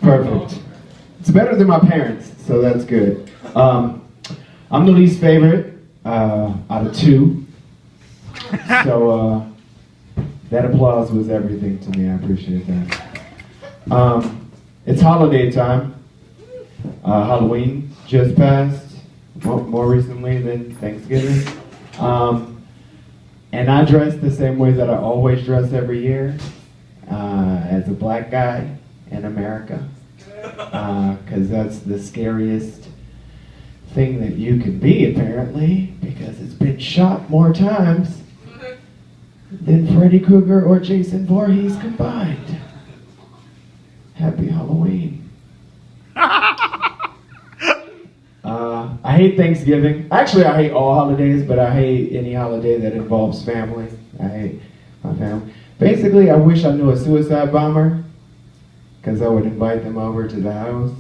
Perfect. It's better than my parents, so that's good. I'm the least favorite out of two, so that applause was everything to me. I appreciate that. It's holiday time. Halloween just passed, more recently than Thanksgiving. And I dress the same way that I always dress every year, as a black guy in America. Because that's the scariest thing that you can be, apparently, because it's been shot more times than Freddy Krueger or Jason Voorhees combined. Happy Halloween. I hate Thanksgiving. Actually, I hate all holidays, but I hate any holiday that involves family. I hate my family. Basically, I wish I knew a suicide bomber, because I would invite them over to the house,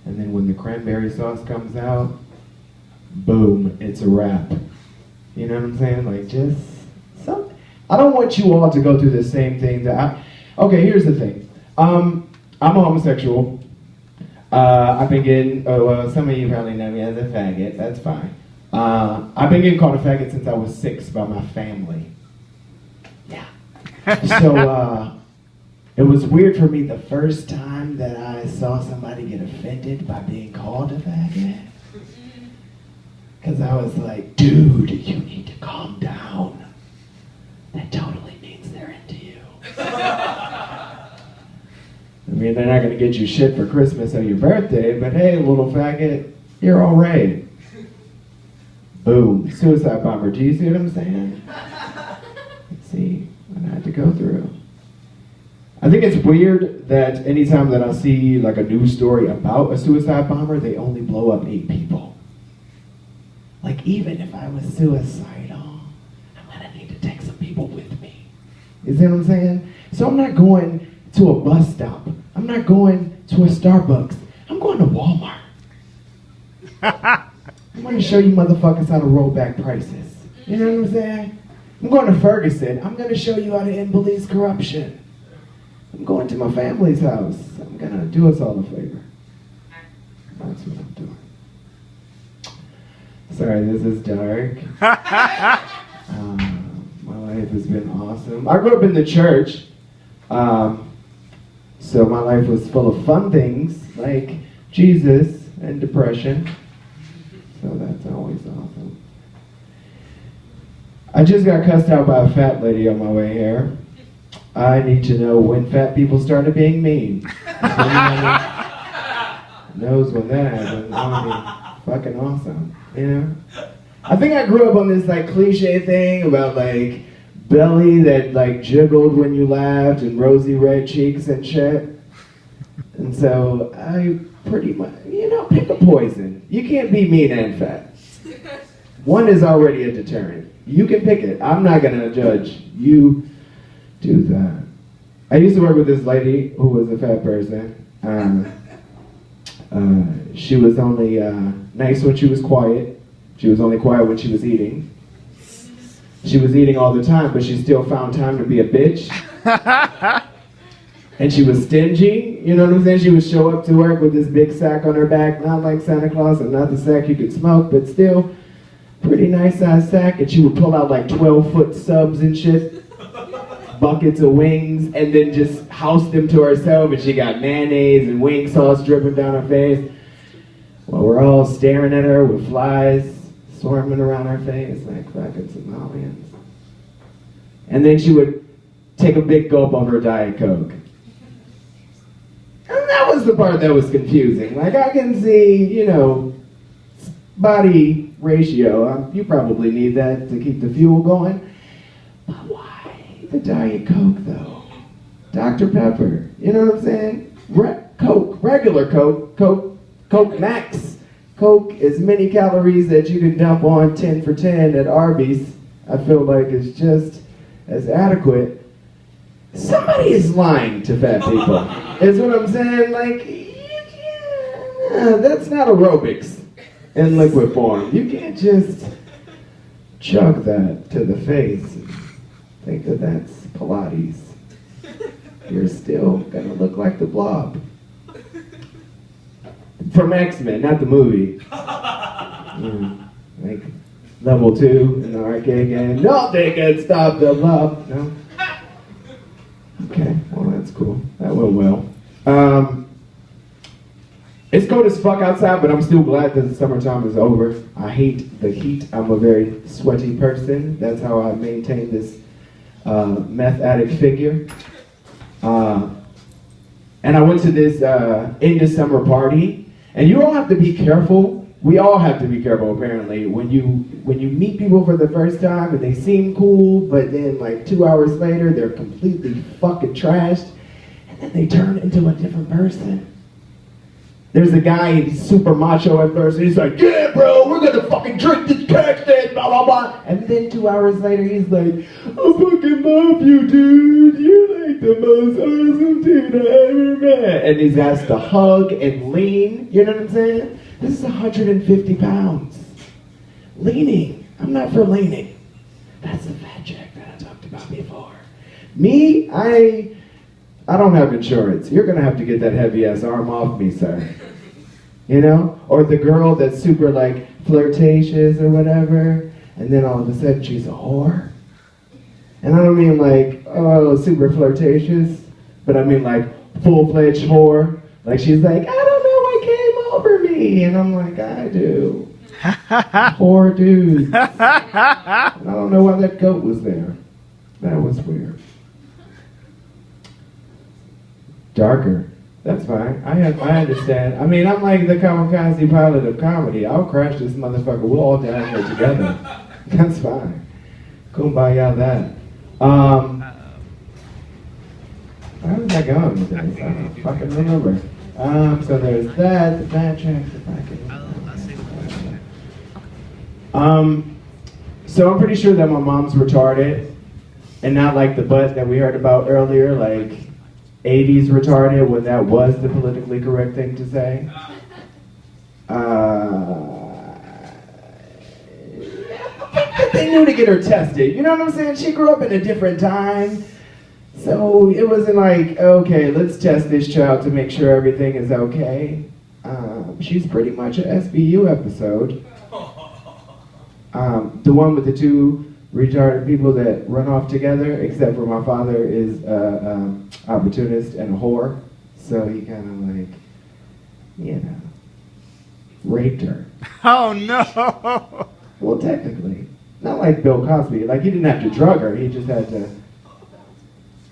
and then when the cranberry sauce comes out, boom, it's a wrap. You know what I'm saying? Like, just some. I don't want you all to go through the same thing that I. Okay, here's the thing. I'm a homosexual. I've been getting. Well, some of you probably know me as a faggot. That's fine. I've been getting called a faggot since I was 6 by my family. Yeah. So. It was weird for me the first time that I saw somebody get offended by being called a faggot. Because I was like, dude, you need to calm down. That totally means they're into you. I mean, they're not going to get you shit for Christmas or your birthday, but hey, little faggot, you're all right. Boom, suicide bomber. Do you see what I'm saying? See what I had to go through. I think it's weird that anytime that I see like a news story about a suicide bomber, they only blow up 8 people. Like, even if I was suicidal, I'm gonna need to take some people with me. You see what I'm saying? So I'm not going to a bus stop. I'm not going to a Starbucks. I'm going to Walmart. I'm gonna show you motherfuckers how to roll back prices. You know what I'm saying? I'm going to Ferguson. I'm gonna show you how to end police corruption. I'm going to my family's house. I'm going to do us all a favor. That's what I'm doing. Sorry, this is dark. My life has been awesome. I grew up in the church, so my life was full of fun things like Jesus and depression. So that's always awesome. I just got cussed out by a fat lady on my way here. I need to know when fat people started being mean. Somebody knows when that happened. That would be fucking awesome, you know? I think I grew up on this like cliche thing about like belly that like jiggled when you laughed and rosy red cheeks and shit. And so I pretty much, you know, pick a poison. You can't be mean and fat. One is already a deterrent. You can pick it. I'm not gonna judge. You do that. I used to work with this lady who was a fat person. She was only nice when she was quiet. She was only quiet when she was eating. She was eating all the time, but she still found time to be a bitch. And she was stingy, you know what I'm saying? She would show up to work with this big sack on her back, not like Santa Claus and not the sack you could smoke, but still pretty nice size sack. And she would pull out like 12-foot subs and shit. Buckets of wings, and then just house them to herself, and she got mayonnaise and wing sauce dripping down her face. Well, we're all staring at her with flies swarming around her face like fucking Somalians. And then she would take a big gulp of her Diet Coke. And that was the part that was confusing. Like, I can see, you know, body ratio. You probably need that to keep the fuel going. But why the Diet Coke, though? Dr. Pepper, you know what I'm saying? Coke, regular Coke, Coke Max. Coke, as many calories that you can dump on 10 for 10 at Arby's, I feel like is just as adequate. Somebody is lying to fat people, is what I'm saying. Like, yeah, that's not aerobics in liquid form. You can't just chug that to the face and think that that's Pilates. You're still gonna look like the Blob. From X-Men, not the movie. Like level 2 in the arcade game. Nothing can stop the love. No? Okay, well that's cool. That went well. It's cold as fuck outside, but I'm still glad that the summertime is over. I hate the heat. I'm a very sweaty person. That's how I maintain this meth addict figure. And I went to this end of summer party, and you all have to be careful. We all have to be careful, apparently, when you meet people for the first time and they seem cool, but then like 2 hours later they're completely fucking trashed, and then they turn into a different person. There's a guy, he's super macho at first, and he's like, yeah, bro, we're gonna fucking drink this Paxton, blah, blah, blah. And then 2 hours later, he's like, I fucking love you, dude. You're like the most awesome dude I ever met. And he's asked to hug and lean, you know what I'm saying? This is 150 pounds. Leaning. I'm not for leaning. That's the fat check that I talked about before. Me, I don't have insurance. You're gonna have to get that heavy ass arm off me, sir. You know? Or the girl that's super like flirtatious or whatever, and then all of a sudden she's a whore. And I don't mean like, oh, super flirtatious, but I mean like full-fledged whore. Like she's like, I don't know what came over me. And I'm like, I do. Whore dudes. And I don't know why that goat was there. That was weird. Darker. That's fine. I understand. I mean, I'm like the kamikaze pilot of comedy. I'll crash this motherfucker. We'll all die here together. That's fine. Kumbaya that. How was I going with this? I don't fucking remember. So there's that, the bad track, the fucking... So I'm pretty sure that my mom's retarded, and not like the butt that we heard about earlier, like 80s retarded, when that was the politically correct thing to say. They knew to get her tested, you know what I'm saying? She grew up in a different time, so it wasn't like, okay, let's test this child to make sure everything is okay. She's pretty much an SVU episode. The one with the two retarded people that run off together, except for my father is an opportunist and a whore, so he kind of like, you know, raped her. Oh no! Well, technically. Not like Bill Cosby. Like, he didn't have to drug her, he just had to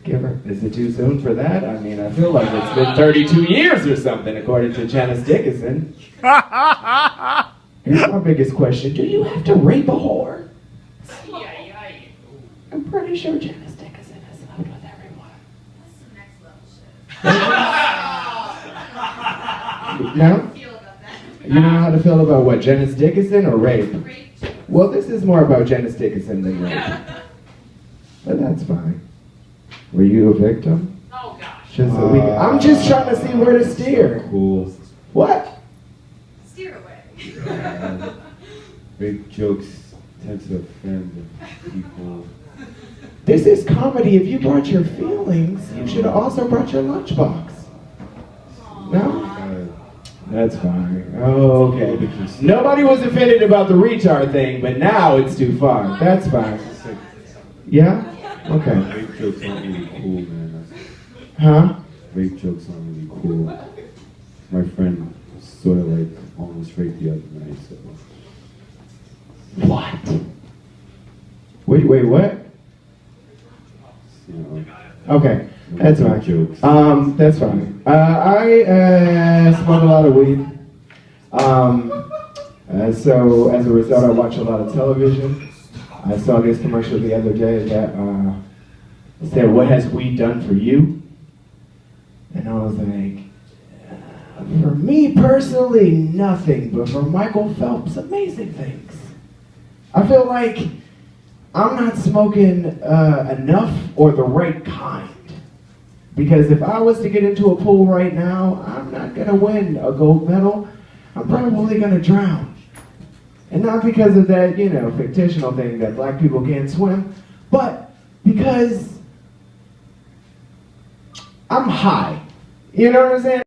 give her. Is it too soon for that? I mean, I feel like it's been 32 years or something, according to Janice Dickinson. Here's my biggest question. Do you have to rape a whore? I'm pretty sure Janice Dickinson has slept with everyone. That's some next level shit. No? You don't know how to feel about what? Janice Dickinson or rape? Well, this is more about Janice Dickinson than rape. But that's fine. Were you a victim? Oh gosh. I'm just trying to see where to steer. Cool. What? Steer away. Rape jokes tend to offend people. This is comedy. If you brought your feelings, you should have also brought your lunchbox. No? That's fine. Oh, okay. Nobody was offended about the retard thing, but now it's too far. That's fine. Yeah? Okay. Rape jokes aren't really cool, man. Huh? Rape jokes aren't really cool. My friend sort of like almost raped the other night, so. What? Wait, what? You know, Okay, that's fine. jokes. That's fine. I smoke a lot of weed. So as a result, I watch a lot of television. I saw this commercial the other day that said, "What has weed done for you?" And I was like, for me personally, nothing. But for Michael Phelps, amazing things. I feel like I'm not smoking enough or the right kind. Because if I was to get into a pool right now, I'm not going to win a gold medal. I'm probably going to drown. And not because of that, you know, fictional thing that black people can't swim, but because I'm high. You know what I'm saying?